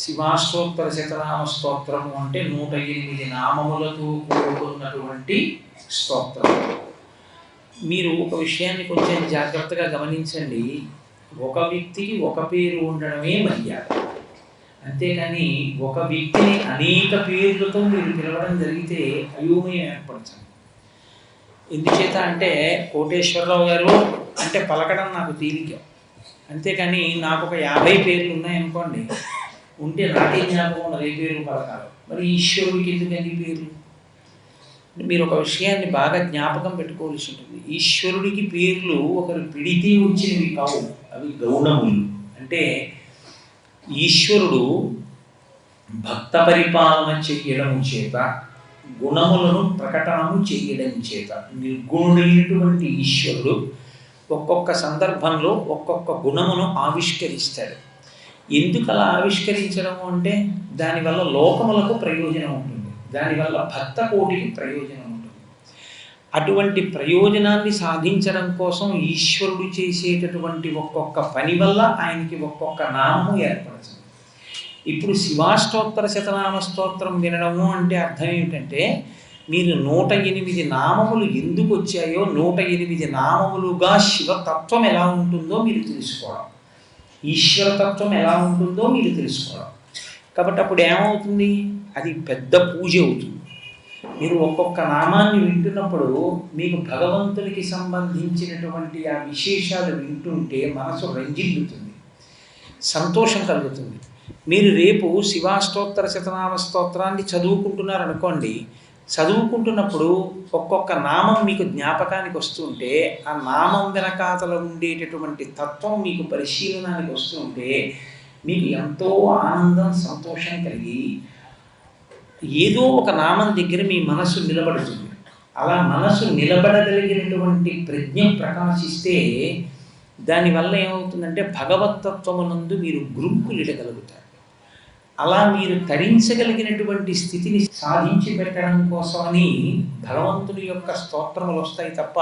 శివాష్టోత్తర శతనామ స్తోత్రము అంటే 108 నామములతో కూడుకున్నటువంటి స్తోత్రం. మీరు ఒక విషయాన్ని కొంచెం జాగ్రత్తగా గమనించండి. ఒక వ్యక్తికి ఒక పేరు ఉండడమే మర్యాద. అంతేకాని ఒక వ్యక్తిని అనేక పేర్లతో మీరు పిలవడం జరిగితే అయోమయం ఏర్పడుతుంది. ఎందుచేత అంటే కోటేశ్వరరావు గారు అంటే పలకడం నాకు తేలిక. అంతేకాని నాకు ఒక 50 పేర్లు ఉన్నాయనుకోండి, ఉంటే నాకే జ్ఞాపకం ఉన్నది ఏ పేరు పలకాలి. మరి ఈశ్వరుడికి ఎందుకని పేర్లు? మీరు ఒక విషయాన్ని బాగా జ్ఞాపకం పెట్టుకోవాల్సి ఉంటుంది. ఈశ్వరుడికి పేర్లు ఒకరు పిడితే వచ్చినవి కావు, అవి గౌణములు. అంటే ఈశ్వరుడు భక్త పరిపాలన చెయ్యడం చేత, గుణములను ప్రకటనము చేయడం చేత, నిర్గుణుడైనటువంటి ఈశ్వరుడు ఒక్కొక్క సందర్భంలో ఒక్కొక్క గుణమును ఆవిష్కరిస్తాడు. ఎందుకు అలా ఆవిష్కరించడము అంటే దానివల్ల లోకములకు ప్రయోజనం ఉంటుంది, దానివల్ల భక్త కోటికి ప్రయోజనం ఉంటుంది. అటువంటి ప్రయోజనాన్ని సాధించడం కోసం ఈశ్వరుడు చేసేటటువంటి ఒక్కొక్క పని వల్ల ఆయనకి ఒక్కొక్క నామము ఏర్పడుతుంది. ఇప్పుడు శివాష్టోత్తర శతనామ స్తోత్రం వినడము అంటే అర్థం ఏమిటంటే, మీరు 108 నామములు ఎందుకు వచ్చాయో 108 నామములుగా శివతత్వం ఎలా ఉంటుందో మీరు తెలుసుకోవడం, ఈశ్వరతత్వం ఎలా ఉంటుందో మీరు తెలుసుకోవడం. కాబట్టి అప్పుడు ఏమవుతుంది? అది పెద్ద పూజ అవుతుంది. మీరు ఒక్కొక్క నామాన్ని వింటున్నప్పుడు మీకు భగవంతునికి సంబంధించినటువంటి ఆ విశేషాలు వింటుంటే మనసు రంజిల్లుతుంది, సంతోషం కలుగుతుంది. మీరు రేపు శివాష్టోత్తర శతనామ స్తోత్రాన్ని చదువుకుంటున్నారనుకోండి, చదువుకుంటున్నప్పుడు ఒక్కొక్క నామం మీకు జ్ఞాపకానికి వస్తుంటే, ఆ నామం వెనకాతల ఉండేటటువంటి తత్వం మీకు పరిశీలనానికి వస్తుంటే మీకు ఎంతో ఆనందం, సంతోషం కలిగి ఏదో ఒక నామం దగ్గర మీ మనసు నిలబడుతుంది. అలా మనసు నిలబడగలిగినటువంటి ప్రజ్ఞ ప్రకాశిస్తే దానివల్ల ఏమవుతుందంటే భగవత్తత్వమునందు మీరు గురుంకులిడగలుగుతారు. అలా మీరు తరించగలిగినటువంటి స్థితిని సాధించి పెట్టడం కోసమని భగవంతుని యొక్క స్తోత్రములు వస్తాయి తప్ప,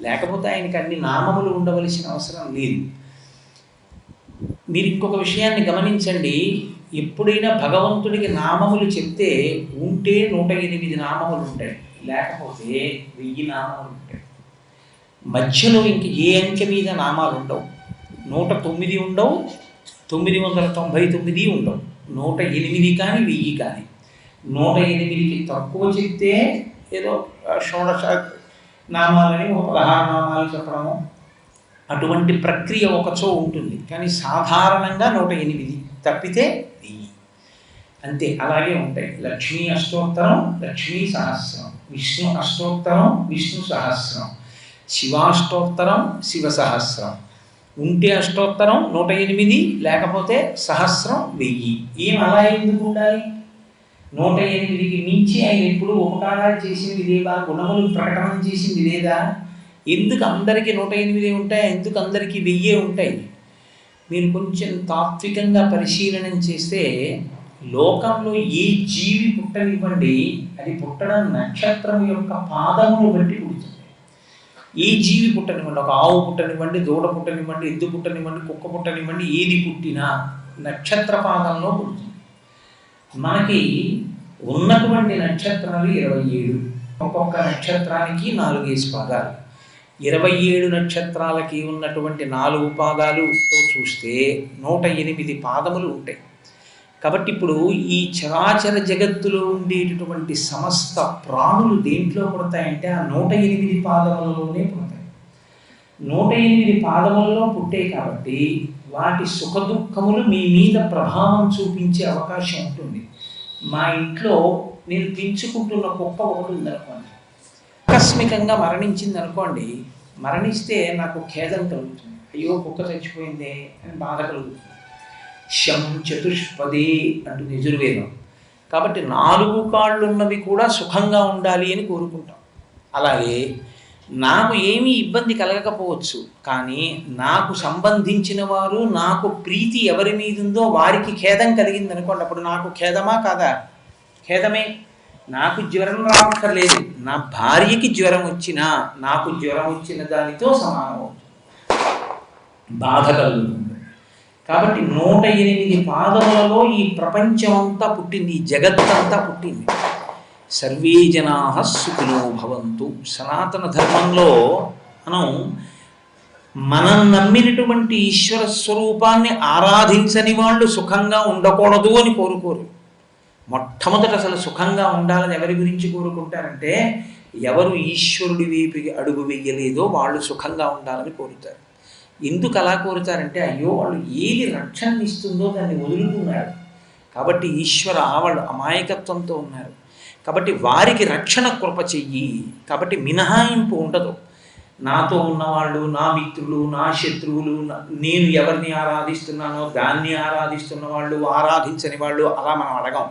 లేకపోతే ఆయనకి అన్ని నామములు ఉండవలసిన అవసరం లేదు. మీరు ఇంకొక విషయాన్ని గమనించండి. ఎప్పుడైనా భగవంతుడికి నామములు చెప్తే ఉంటే 108 నామములు ఉంటాయి, లేకపోతే 1000 నామములు ఉంటాయి. మధ్యలో ఇంక ఏ అంకె మీద నామాలు ఉండవు. 109 ఉండవు, 999 ఉండవు. 108 కానీ 1000 కానీ. 108కి తక్కువ చెప్తే ఏదో షోడశ నామాలని 16 నామాలు చెప్పడము, అటువంటి ప్రక్రియ ఒకచో ఉంటుంది. కానీ సాధారణంగా 108 తప్పితే 1000 అంతే. అలాగే ఉంటాయి. లక్ష్మీ అష్టోత్తరం, లక్ష్మీ సహస్రం. విష్ణు అష్టోత్తరం, విష్ణు సహస్రం. శివాష్టోత్తరం, శివ సహస్రం. ఉంటే అష్టోత్తరం 108, లేకపోతే సహస్రం 1000. ఏం అలా ఎందుకు ఉండాలి? 108కి మించి ఆయన ఎప్పుడు ఉపకారాలు చేసింది లేదా, గుణములు ప్రకటన చేసింది లేదా? ఎందుకు అందరికీ 108 ఉంటాయి, ఎందుకు అందరికీ 1000 ఉంటాయి? మీరు కొంచెం తాత్వికంగా పరిశీలన చేస్తే లోకంలో ఏ జీవి పుట్టనివ్వండి, అది పుట్టడం నక్షత్రం యొక్క పాదమును బట్టి పుడుతుంది. ఏ జీవి పుట్టనివ్వండి, ఒక ఆవు పుట్టనివ్వండి, దూడ పుట్టనివ్వండి, ఎద్దు పుట్టనివ్వండి, కుక్క పుట్టనివ్వండి, ఏది పుట్టినా నక్షత్ర పాదంలో పుడుతుంది. మనకి ఉన్నటువంటి నక్షత్రాలు 27. ఒక్కొక్క నక్షత్రానికి 4 పాదాలు. 27 నక్షత్రాలకి ఉన్నటువంటి 4 పాదాలుతో చూస్తే 108 పాదములు ఉంటాయి. కాబట్టి ఇప్పుడు ఈ చరాచర జగత్తులో ఉండేటటువంటి సమస్త ప్రాణులు దేంట్లో పుడతాయంటే ఆ 108 పాదములలోనే పుడతాయి. 108 పాదములలో పుట్టే కాబట్టి వాటి సుఖదుఖములు మీ మీద ప్రభావం చూపించే అవకాశం ఉంటుంది. మా ఇంట్లో నేను పెంచుకుంటున్న కుక్క ఒకటి ఉందనుకోండి, ఆకస్మికంగా మరణించింది అనుకోండి, మరణిస్తే నాకు ఖేదం కలుగుతుంది. అయ్యో కుక్క చచ్చిపోయిందే అని బాధ కలుగుతుంది. శం చతుష్పదే అంటుంది యజుర్వేదం. కాబట్టి 4 కాళ్ళు ఉన్నవి కూడా సుఖంగా ఉండాలి అని కోరుకుంటాం. అలాగే నాకు ఏమీ ఇబ్బంది కలగకపోవచ్చు, కానీ నాకు సంబంధించిన వారు, నాకు ప్రీతి ఎవరి మీద ఉందో వారికి ఖేదం కలిగింది అనుకోండి, అప్పుడు నాకు ఖేదమా కాదా? ఖేదమే. నాకు జ్వరం రావక్కర్లేదు, నా భార్యకి జ్వరం వచ్చినా నాకు జ్వరం వచ్చిన దానితో సమానం అవుతుంది, బాధ కలుగుతుంది. కాబట్టి 108 పాదములలో ఈ ప్రపంచమంతా పుట్టింది, ఈ జగత్తంతా పుట్టింది. సర్వే జనా సుఖినో భవంతు. సనాతన ధర్మంలో మనం నమ్మినటువంటి ఈశ్వర స్వరూపాన్ని ఆరాధించని వాళ్ళు సుఖంగా ఉండకూడదు అని కోరుకోరు. మొట్టమొదట అసలు సుఖంగా ఉండాలని ఎవరి గురించి కోరుకుంటారంటే, ఎవరు ఈశ్వరుడి వైపుకి అడుగు వెయ్యలేదో వాళ్ళు సుఖంగా ఉండాలని కోరుతారు. ఎందుకు అలా కోరుతారంటే, అయ్యో వాళ్ళు ఏది రక్షణ ఇస్తుందో దాన్ని వదులుకున్నారు కాబట్టి ఈశ్వర వాళ్ళు అమాయకత్వంతో ఉన్నారు కాబట్టి వారికి రక్షణ కృప చెయ్యి. కాబట్టి మినహాయింపు ఉండదు. నాతో ఉన్నవాళ్ళు, నా మిత్రులు, నా శత్రువులు, నేను ఎవరిని ఆరాధిస్తున్నానో దాన్ని ఆరాధిస్తున్న వాళ్ళు, ఆరాధించని వాళ్ళు, అలా మనం అడగం.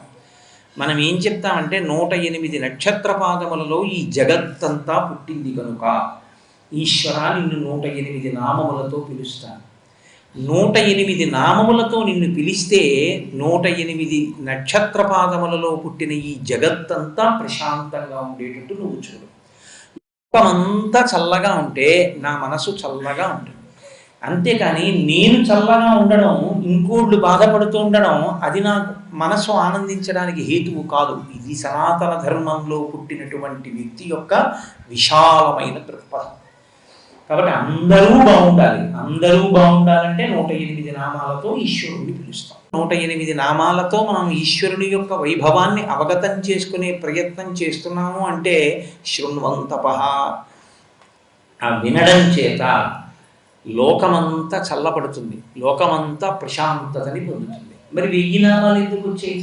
మనం ఏం చెప్తామంటే 108 నక్షత్ర పాదములలో ఈ జగత్తంతా పుట్టింది కనుక ఈశ్వర నిన్ను 108 నామములతో పిలుస్తాను. 108 నామములతో నిన్ను పిలిస్తే 108 నక్షత్ర పాదములలో పుట్టిన ఈ జగత్తంతా ప్రశాంతంగా ఉండేటట్టు నువ్వు చూడు. లోకమంతా చల్లగా ఉంటే నా మనసు చల్లగా ఉంటుంది. అంతేకాని నేను చల్లగా ఉండడం, ఇంకోళ్ళు బాధపడుతూ ఉండడం, అది నా మనసు ఆనందించడానికి హేతువు కాదు. ఇది సనాతన ధర్మంలో పుట్టినటువంటి వ్యక్తి యొక్క విశాలమైన దృక్పథం. కాబట్టి అందరూ బాగుండాలి. అందరూ బాగుండాలంటే 108 నామాలతో ఈశ్వరుడిని పిలుస్తాం. 108 నామాలతో మనం ఈశ్వరుని యొక్క వైభవాన్ని అవగతం చేసుకునే ప్రయత్నం చేస్తున్నాము అంటే శృణ్వంతపః, ఆ వినడం చేత లోకమంతా చల్లబడుతుంది, లోకమంతా ప్రశాంతతని పొందుతుంది. మరి 1000 నామాలు ఎందుకు వచ్చాయి?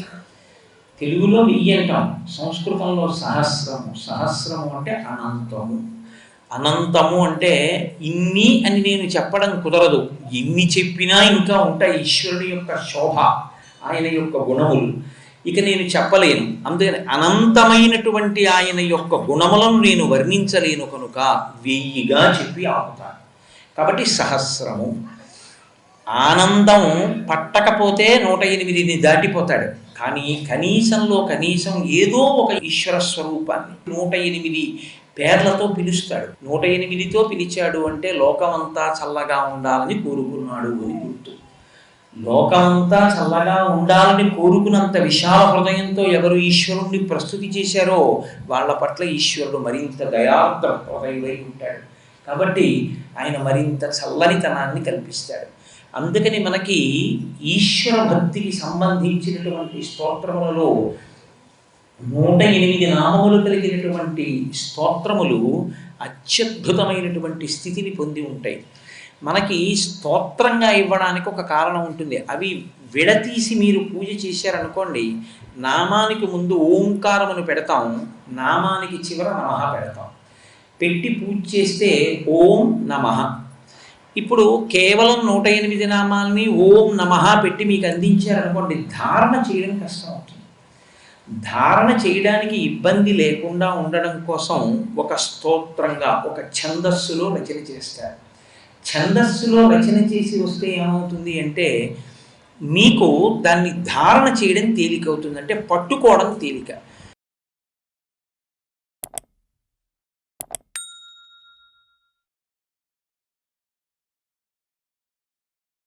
తెలుగులో 1000 అంటాం, సంస్కృతంలో సహస్రము. సహస్రము అంటే అనంతము. అనంతము అంటే ఇన్ని అని నేను చెప్పడం కుదరదు. ఎన్ని చెప్పినా ఇంకా ఉంటాయి ఈశ్వరుని యొక్క శోభ, ఆయన యొక్క గుణములు. ఇక నేను చెప్పలేను. అందుకని అనంతమైనటువంటి ఆయన యొక్క గుణములను నేను వర్ణించలేను కనుక 1000గా చెప్పి ఆపుతాను. కాబట్టి సహస్రము. ఆనందం పట్టకపోతే 108ని దాటిపోతాడు. కానీ కనీసంలో కనీసం ఏదో ఒక ఈశ్వర స్వరూపాన్ని 108 పేర్లతో పిలుస్తాడు. 108తో పిలిచాడు అంటే లోకమంతా చల్లగా ఉండాలని కోరుకున్నాడు అని గుర్తు. లోకమంతా చల్లగా ఉండాలని కోరుకున్నంత విశాల హృదయంతో ఎవరు ఈశ్వరుణ్ణి ప్రస్తుతి చేశారో వాళ్ళ పట్ల ఈశ్వరుడు మరింత దయార్ద్ర హృదయుడై ఉంటాడు. కాబట్టి ఆయన మరింత చల్లనితనాన్ని కల్పిస్తాడు. అందుకని మనకి ఈశ్వర భక్తికి సంబంధించినటువంటి స్తోత్రములలో 108 నామములు కలిగినటువంటి స్తోత్రములు అత్యద్భుతమైనటువంటి స్థితిని పొంది ఉంటాయి. మనకి స్తోత్రంగా ఇవ్వడానికి ఒక కారణం ఉంటుంది. అవి విడతీసి మీరు పూజ చేశారనుకోండి, నామానికి ముందు ఓంకారమును పెడతాం, నామానికి చివర నమః పెడతాం. పెట్టి పూజ చేస్తే ఓం నమః. ఇప్పుడు కేవలం 108 నామాలని ఓం నమః పెట్టి మీకు అందించారనుకోండి, ధారణ చేయడం కష్టం అవుతుంది. ధారణ చేయడానికి ఇబ్బంది లేకుండా ఉండడం కోసం ఒక స్తోత్రంగా ఒక ఛందస్సులో రచన చేస్తారు. ఛందస్సులో రచన చేసి వస్తే ఏమవుతుంది అంటే మీకు దాన్ని ధారణ చేయడం తేలికవుతుంది, అంటే పట్టుకోవడం తేలిక.